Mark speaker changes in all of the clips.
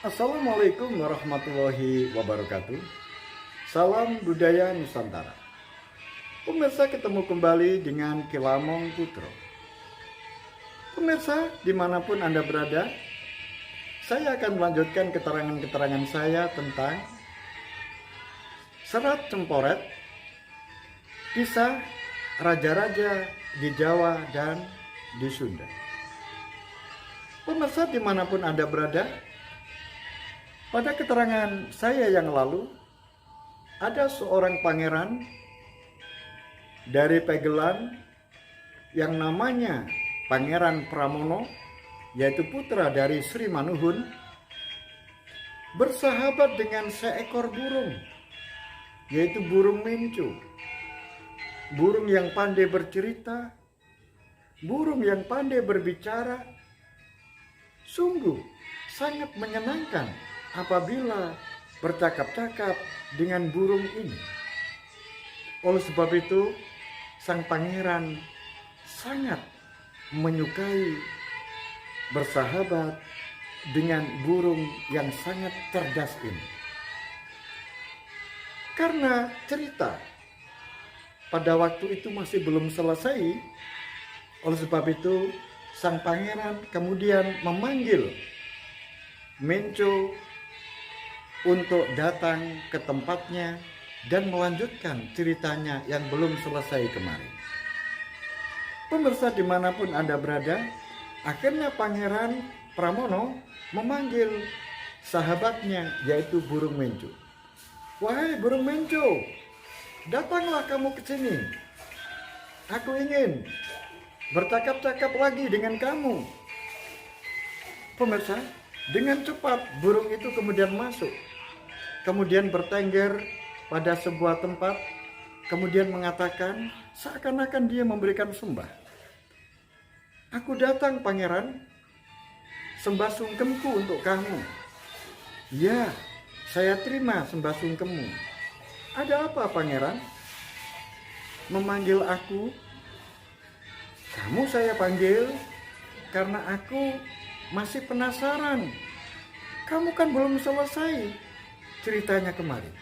Speaker 1: Assalamualaikum warahmatullahi wabarakatuh. Salam budaya Nusantara. Pemirsa, ketemu kembali dengan Kilamong Putro. Pemirsa, dimanapun Anda berada, saya akan melanjutkan keterangan-keterangan saya tentang Serat Cemporet, kisah raja-raja di Jawa dan di Sunda. Pemirsa, dimanapun Anda berada, pada keterangan saya yang lalu, ada seorang pangeran dari Pegelan yang namanya Pangeran Pramono, yaitu putra dari Sri Manuhun, bersahabat dengan seekor burung, yaitu burung menco. Burung yang pandai bercerita, burung yang pandai berbicara, sungguh sangat menyenangkan apabila bercakap-cakap dengan burung ini. Oleh sebab itu, sang pangeran sangat menyukai bersahabat dengan burung yang sangat cerdas ini. Karena cerita pada waktu itu masih belum selesai, oleh sebab itu sang pangeran kemudian memanggil menco untuk datang ke tempatnya dan melanjutkan ceritanya yang belum selesai kemarin. Pemirsa, dimanapun Anda berada, akhirnya Pangeran Pramono memanggil sahabatnya, yaitu burung menco. "Wahai burung menco, datanglah kamu ke sini. Aku ingin bercakap-cakap lagi dengan kamu." Pemirsa, dengan cepat burung itu kemudian masuk, kemudian bertengger pada sebuah tempat, kemudian mengatakan seakan-akan dia memberikan sembah. "Aku datang, pangeran, sembah sungkemku untuk kamu." "Ya, saya terima sembah sungkemmu." "Ada apa, pangeran? Memanggil aku?" "Kamu saya panggil karena aku masih penasaran. Kamu kan belum selesai ceritanya kemarin.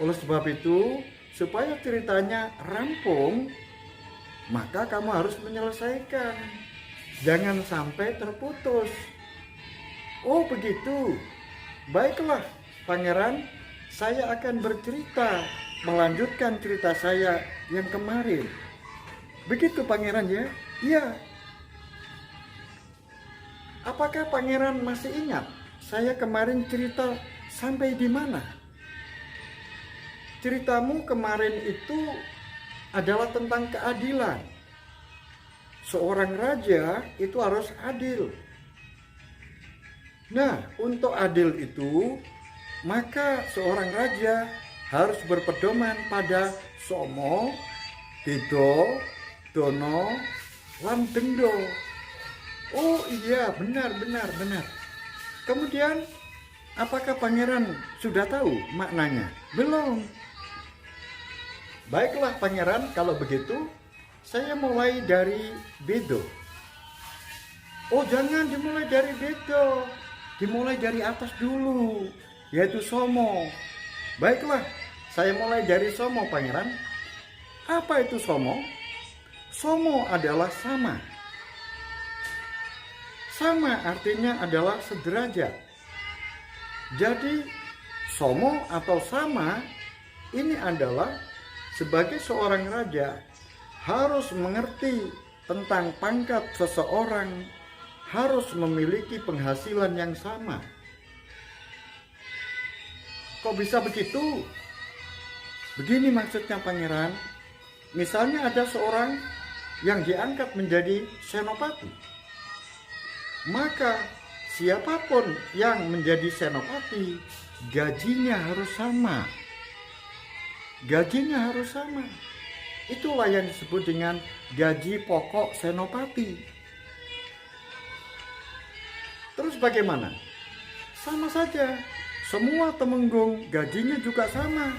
Speaker 1: Oleh sebab itu, supaya ceritanya rampung, maka kamu harus menyelesaikan. Jangan sampai terputus." "Oh begitu. Baiklah, pangeran, saya akan bercerita, melanjutkan cerita saya yang kemarin." "Begitu, pangeran, ya?" "Iya." "Apakah pangeran masih ingat saya kemarin cerita sampai di mana?" "Ceritamu kemarin itu adalah tentang keadilan. Seorang raja itu harus adil. Nah, untuk adil itu, maka seorang raja harus berpedoman pada somo, dedo, dono, lan dendo." "Oh iya, benar. Kemudian, apakah pangeran sudah tahu maknanya?" "Belum." "Baiklah pangeran, kalau begitu saya mulai dari bedo." "Oh jangan dimulai dari bedo, dimulai dari atas dulu, yaitu somo." "Baiklah, saya mulai dari somo, pangeran." "Apa itu somo?" "Somo adalah sama. Sama artinya adalah sederajat. Jadi somo atau sama ini adalah sebagai seorang raja harus mengerti tentang pangkat seseorang, harus memiliki penghasilan yang sama." "Kok bisa begitu?" "Begini maksudnya, pangeran. Misalnya ada seorang yang diangkat menjadi senopati. Maka siapapun yang menjadi senopati, gajinya harus sama. Gajinya harus sama. Itulah yang disebut dengan gaji pokok senopati." "Terus bagaimana?" "Sama saja. Semua temenggung gajinya juga sama.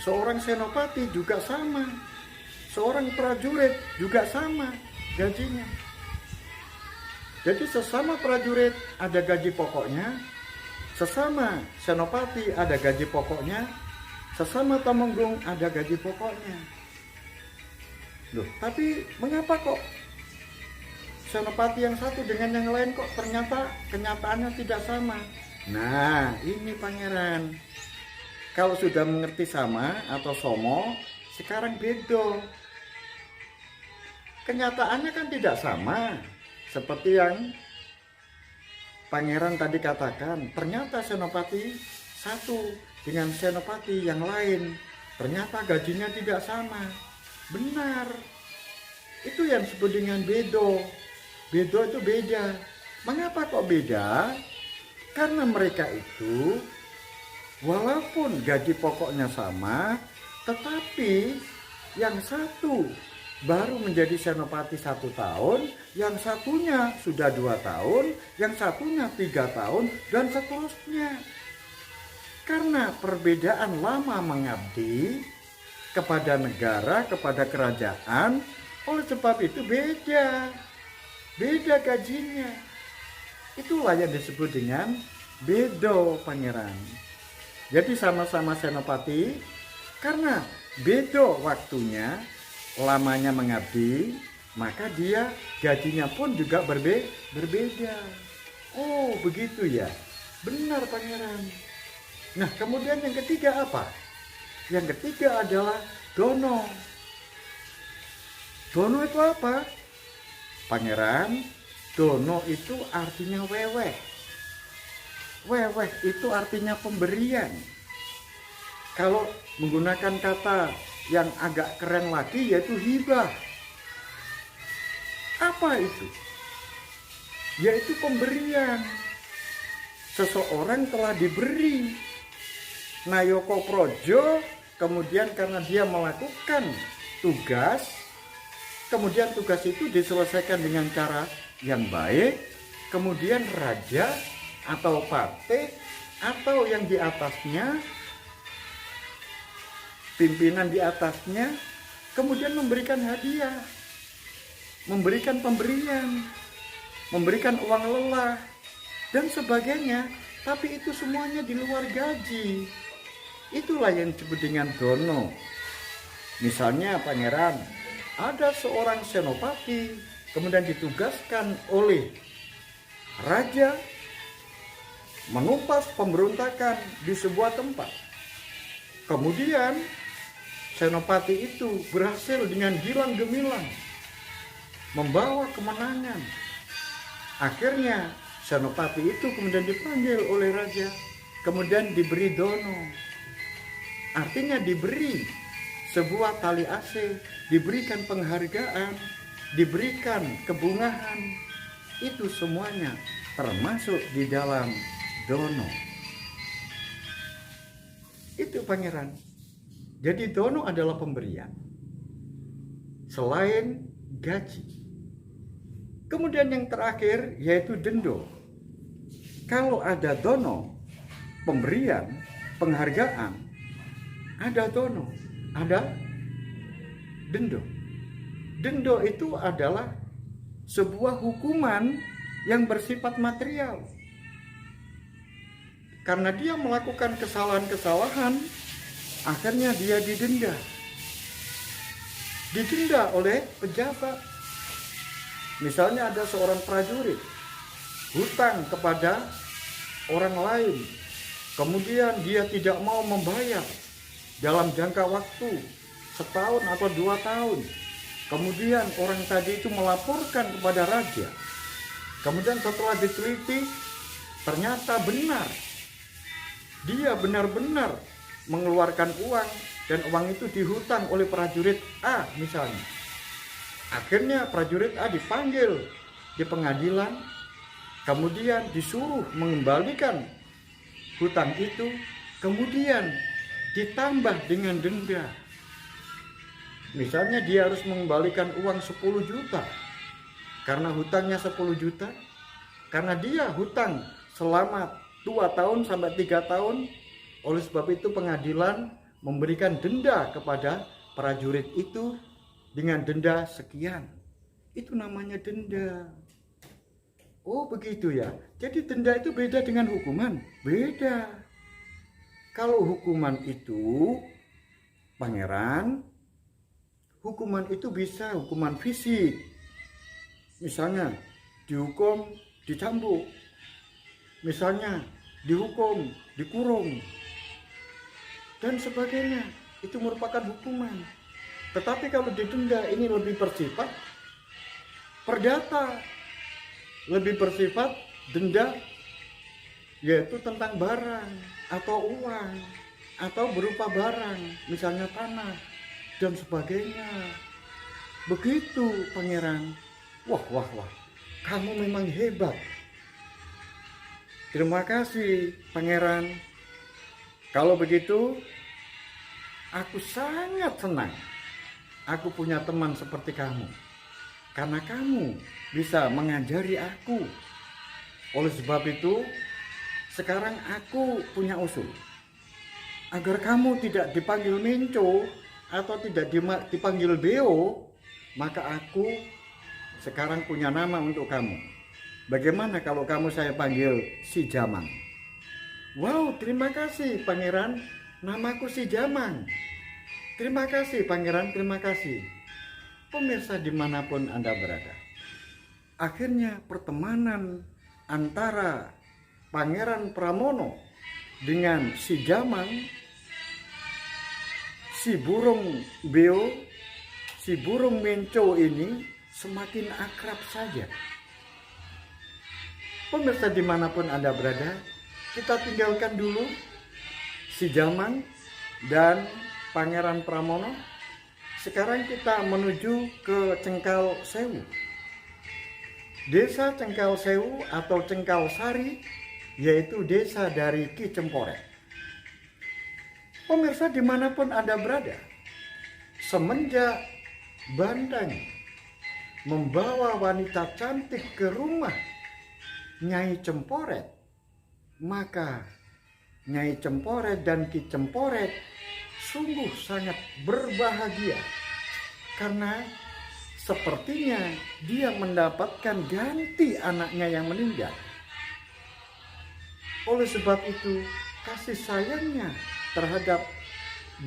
Speaker 1: Seorang senopati juga sama. Seorang prajurit juga sama gajinya. Jadi sesama prajurit ada gaji pokoknya, sesama senopati ada gaji pokoknya, sesama temenggung ada gaji pokoknya. Loh, tapi mengapa kok senopati yang satu dengan yang lain kok ternyata kenyataannya tidak sama? Nah, ini pangeran. Kalau sudah mengerti sama atau somo, sekarang beda. Kenyataannya kan tidak sama. Seperti yang pangeran tadi katakan, ternyata senopati satu dengan senopati yang lain, ternyata gajinya tidak sama. Benar. Itu yang disebut dengan bedo. Bedo itu beda. Mengapa kok beda? Karena mereka itu walaupun gaji pokoknya sama, tetapi yang satu baru menjadi senopati 1 tahun, yang satunya sudah 2 tahun, yang satunya 3 tahun, dan seterusnya. Karena perbedaan lama mengabdi kepada negara, kepada kerajaan, oleh sebab itu beda gajinya. Itulah yang disebut dengan bedo, pangeran. Jadi sama-sama senopati, karena bedo waktunya, lamanya mengabdi, maka dia gajinya pun juga berbeda. Oh, begitu ya. Benar, pangeran. Nah, kemudian yang ketiga apa? Yang ketiga adalah dono. Dono itu apa? Pangeran, dono itu artinya weweh. Weweh itu artinya pemberian. Kalau menggunakan kata yang agak keren lagi yaitu hibah. Apa itu? Yaitu pemberian. Seseorang telah diberi Nayoko Projo, kemudian karena dia melakukan tugas, kemudian tugas itu diselesaikan dengan cara yang baik, kemudian raja atau patih atau yang di atasnya, pimpinan di atasnya, kemudian memberikan hadiah, memberikan pemberian, memberikan uang lelah, dan sebagainya. Tapi itu semuanya di luar gaji. Itulah yang disebut dengan dono. Misalnya pangeran, ada seorang senopati, kemudian ditugaskan oleh raja menumpas pemberontakan di sebuah tempat. Kemudian senopati itu berhasil dengan gilang gemilang membawa kemenangan. Akhirnya senopati itu kemudian dipanggil oleh raja, kemudian diberi dono. Artinya diberi sebuah tali asih, diberikan penghargaan, diberikan kebungahan. Itu semuanya termasuk di dalam dono. Itu pangeran. Jadi dono adalah pemberian selain gaji. Kemudian yang terakhir yaitu dendo. Kalau ada dono, pemberian, penghargaan, ada dono, ada dendo. Dendo itu adalah sebuah hukuman yang bersifat material. Karena dia melakukan kesalahan-kesalahan, akhirnya dia didenda. Didenda oleh pejabat. Misalnya ada seorang prajurit hutang kepada orang lain, kemudian dia tidak mau membayar dalam jangka waktu 1 tahun atau 2 tahun. Kemudian orang tadi itu melaporkan kepada raja. Kemudian setelah diteliti, ternyata benar. Dia benar-benar mengeluarkan uang dan uang itu dihutang oleh prajurit A misalnya. Akhirnya prajurit A dipanggil di pengadilan, kemudian disuruh mengembalikan hutang itu, kemudian ditambah dengan denda. Misalnya dia harus mengembalikan uang 10 juta karena hutangnya 10 juta, karena dia hutang selama 2 tahun sampai 3 tahun. Oleh sebab itu pengadilan memberikan denda kepada prajurit itu dengan denda sekian. Itu namanya denda. Oh begitu ya. Jadi denda itu beda dengan hukuman? Beda. Kalau hukuman itu, pangeran, hukuman itu bisa hukuman fisik. Misalnya dihukum dicambuk. Misalnya dihukum dikurung. Dan sebagainya. Itu merupakan hukuman. Tetapi kalau didenda ini lebih bersifat perdata, lebih bersifat denda, yaitu tentang barang atau uang atau berupa barang, misalnya tanah dan sebagainya. Begitu pangeran. Wah, kamu memang hebat. Terima kasih pangeran. Kalau begitu, aku sangat senang aku punya teman seperti kamu. Karena kamu bisa mengajari aku. Oleh sebab itu, sekarang aku punya usul. Agar kamu tidak dipanggil Menco atau tidak dipanggil Beo, maka aku sekarang punya nama untuk kamu. Bagaimana kalau kamu saya panggil Si Jamang? Wow, terima kasih pangeran. Namaku Si Jamang. Terima kasih pangeran, terima kasih. Pemirsa dimanapun Anda berada, akhirnya pertemanan antara Pangeran Pramono dengan Si Jamang, si burung Beo, si burung Menco ini semakin akrab saja. Pemirsa dimanapun Anda berada, kita tinggalkan dulu Si Jamang dan Pangeran Pramono. Sekarang kita menuju ke Cengkal Sewu. Desa Cengkal Sewu atau Cengkal Sari, yaitu desa dari Ki Cemporet. Pemirsa dimanapun Anda berada, semenjak Bandang membawa wanita cantik ke rumah Nyai Cemporet, maka Nyai Cemporet dan Ki Cemporet sungguh sangat berbahagia karena sepertinya dia mendapatkan ganti anaknya yang meninggal. Oleh sebab itu, kasih sayangnya terhadap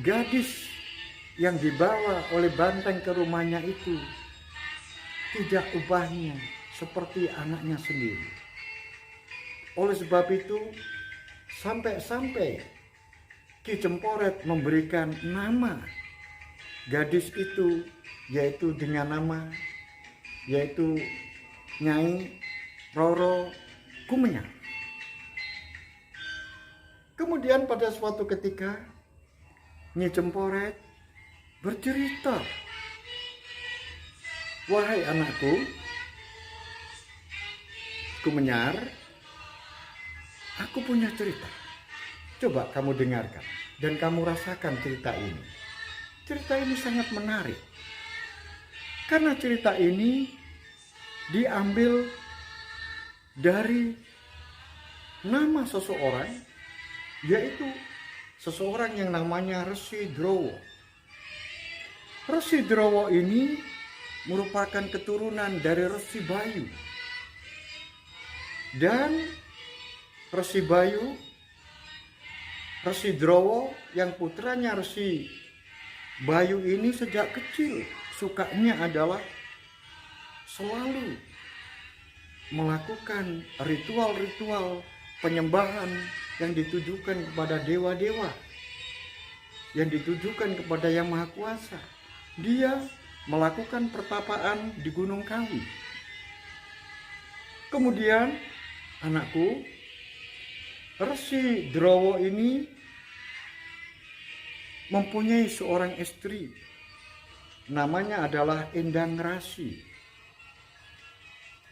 Speaker 1: gadis yang dibawa oleh Banteng ke rumahnya itu tidak ubahnya seperti anaknya sendiri. Oleh sebab itu, sampai-sampai Ki Cemporet memberikan nama gadis itu, yaitu dengan nama yaitu Nyai Roro Kumenyang. Kemudian pada suatu ketika Nyi Cemporet bercerita, "Wahai anakku Kumenyar, aku punya cerita. Coba kamu dengarkan dan kamu rasakan cerita ini. Cerita ini sangat menarik. Karena cerita ini diambil dari nama seseorang, yaitu seseorang yang namanya Resi Drowo. Resi Drowo ini merupakan keturunan dari Resi Bayu. Dan Resi Bayu, Resi Drowo yang putranya Resi Bayu ini sejak kecil sukanya adalah selalu melakukan ritual-ritual penyembahan yang ditujukan kepada dewa-dewa, yang ditujukan kepada Yang Maha Kuasa. Dia melakukan pertapaan di Gunung Kawi. Kemudian anakku, Resi Drowo ini mempunyai seorang istri, namanya adalah Endang Rasi.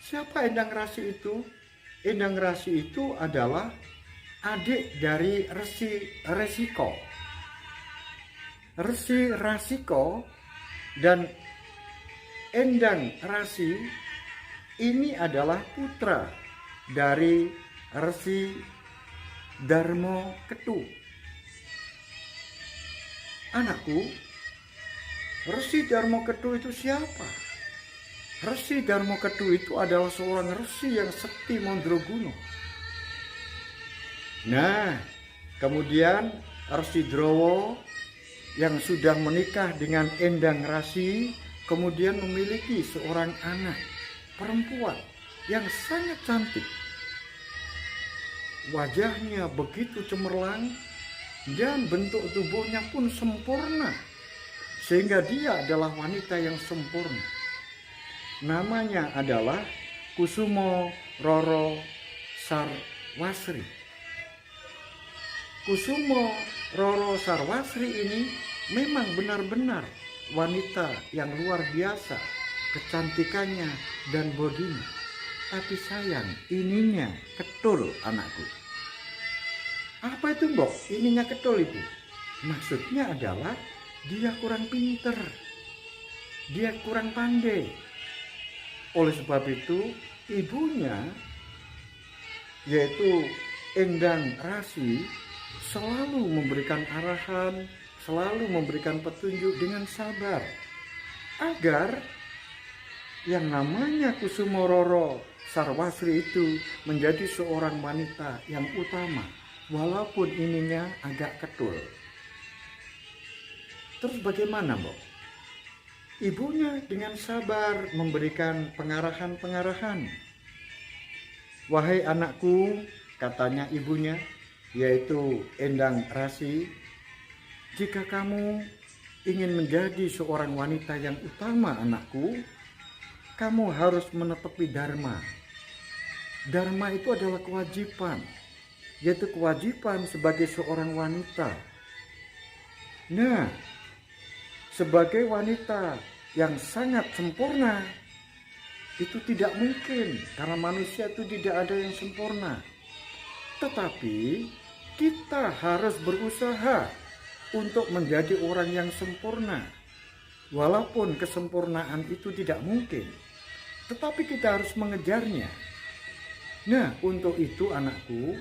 Speaker 1: Siapa Endang Rasi itu? Endang Rasi itu adalah adik dari Resi Resiko. Resi Rasiko dan Endang Rasi ini adalah putra dari Resi Darmo Ketu. Anakku, Resi Darmo Ketu itu siapa? Resi Darmoketu itu adalah seorang resi yang sekti Mandraguna. Nah, kemudian Resi Drowo yang sudah menikah dengan Endang Rasi kemudian memiliki seorang anak perempuan yang sangat cantik. Wajahnya begitu cemerlang dan bentuk tubuhnya pun sempurna, sehingga dia adalah wanita yang sempurna. Namanya adalah Kusumo Roro Sarwasri. Kusumo Roro Sarwasri ini memang benar-benar wanita yang luar biasa kecantikannya dan bodinya. Tapi sayang, ininya ketul anakku. Apa itu, Mbok? Ininya ketul itu? Maksudnya adalah dia kurang pinter, dia kurang pandai. Oleh sebab itu, ibunya, yaitu Endang Rasi, selalu memberikan arahan, selalu memberikan petunjuk dengan sabar, agar yang namanya Kusumo Roro Sarwasri itu menjadi seorang wanita yang utama, walaupun ininya agak ketul. Terus bagaimana, Mbok? Ibunya dengan sabar memberikan pengarahan-pengarahan. Wahai anakku, katanya ibunya, yaitu Endang Rasi, jika kamu ingin menjadi seorang wanita yang utama anakku, kamu harus menetepi dharma. Dharma itu adalah kewajiban, yaitu kewajiban sebagai seorang wanita. Nah, sebagai wanita yang sangat sempurna, itu tidak mungkin, karena manusia itu tidak ada yang sempurna. Tetapi kita harus berusaha untuk menjadi orang yang sempurna. Walaupun kesempurnaan itu tidak mungkin, tetapi kita harus mengejarnya. Nah, untuk itu anakku,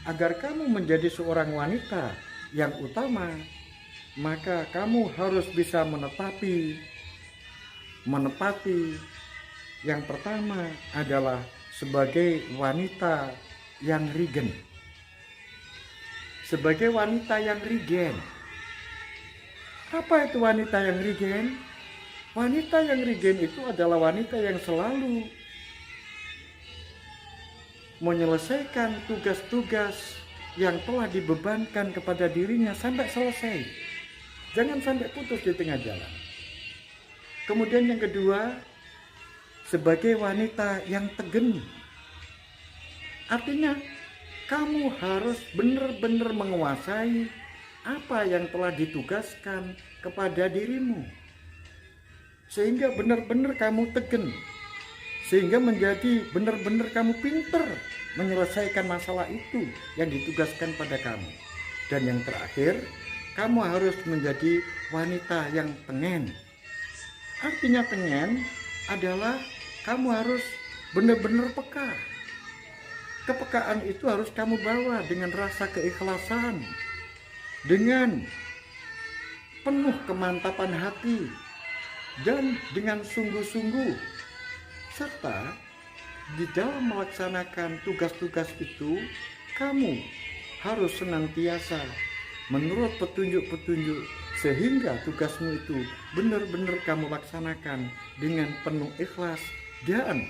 Speaker 1: agar kamu menjadi seorang wanita yang utama, maka kamu harus bisa menepati. Yang pertama adalah sebagai wanita yang rigen. Sebagai wanita yang rigen. Apa itu wanita yang rigen? Wanita yang rigen itu adalah wanita yang selalu menyelesaikan tugas-tugas yang telah dibebankan kepada dirinya sampai selesai. Jangan sampai putus di tengah jalan. Kemudian yang kedua, sebagai wanita yang tegen. Artinya, kamu harus benar-benar menguasai apa yang telah ditugaskan kepada dirimu. Sehingga benar-benar kamu tegen. Sehingga menjadi benar-benar kamu pinter menyelesaikan masalah itu yang ditugaskan pada kamu. Dan yang terakhir, kamu harus menjadi wanita yang tengen. Artinya tengen adalah kamu harus benar-benar peka. Kepekaan itu harus kamu bawa dengan rasa keikhlasan, dengan penuh kemantapan hati, dan dengan sungguh-sungguh. Serta di dalam melaksanakan tugas-tugas itu, kamu harus senantiasa menurut petunjuk-petunjuk, sehingga tugasmu itu benar-benar kamu laksanakan dengan penuh ikhlas dan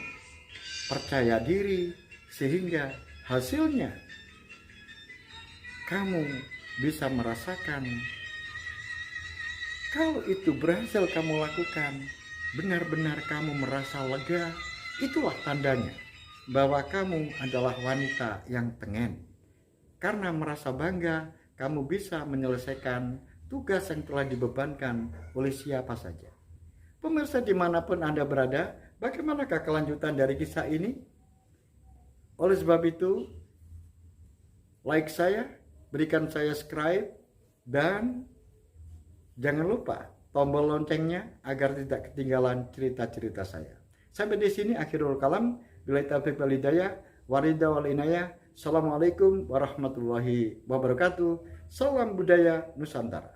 Speaker 1: percaya diri, sehingga hasilnya kamu bisa merasakan kalau itu berhasil kamu lakukan, benar-benar kamu merasa lega. Itulah tandanya bahwa kamu adalah wanita yang tengen, karena merasa bangga kamu bisa menyelesaikan tugas yang telah dibebankan oleh siapa saja. Pemirsa dimanapun Anda berada, bagaimanakah kelanjutan dari kisah ini? Oleh sebab itu, like saya, berikan saya subscribe, dan jangan lupa tombol loncengnya agar tidak ketinggalan cerita-cerita saya. Sampai di sini akhirul kalam. Billahi taufiq wal hidayah, waridha wal inayah. Assalamualaikum warahmatullahi wabarakatuh. Salam budaya Nusantara.